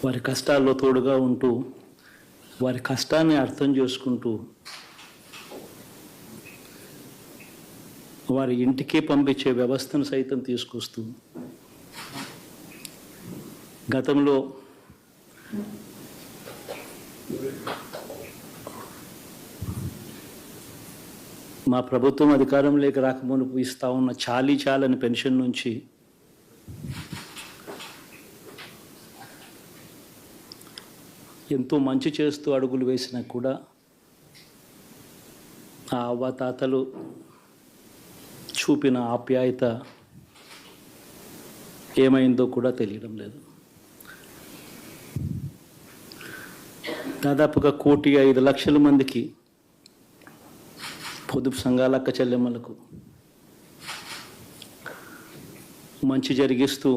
వారి కష్టాల్లో తోడుగా ఉంటూ వారి కష్టాన్ని అర్థం చేసుకుంటూ వారి ఇంటికే పంపించే వ్యవస్థను సైతం తీసుకొస్తూ గతంలో మా ప్రభుత్వం అధికారంలోకి రాకమునుపు ఇస్తా ఉన్న చాలని పెన్షన్ నుంచి ఎంతో మంచి చేస్తూ అడుగులు వేసినా కూడా ఆ అవ్వాతాతలు చూపిన ఆప్యాయత ఏమైందో కూడా తెలియడం లేదు. దాదాపుగా 1,05,00,000 మందికి పొదుపు సంఘాల అక్క చెల్లెమ్మలకు మంచి జరిగిస్తూ